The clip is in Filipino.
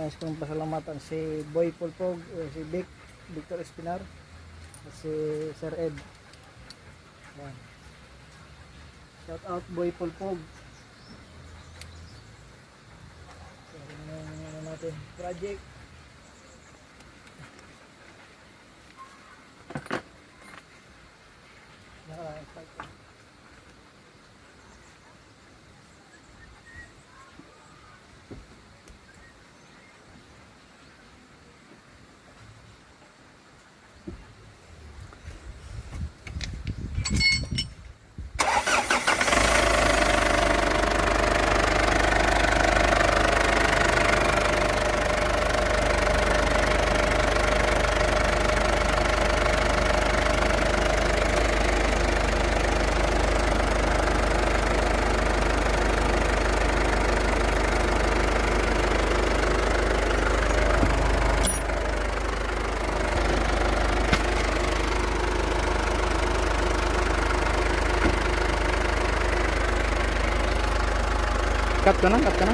nais kong pasalamatan si Boy Pulpog, si Victor Espinar, at si Sir Ed. Yan. Shout out Boy Pulpog. So, ano natin, project. Naka-start. Cut ka na, cut ka na.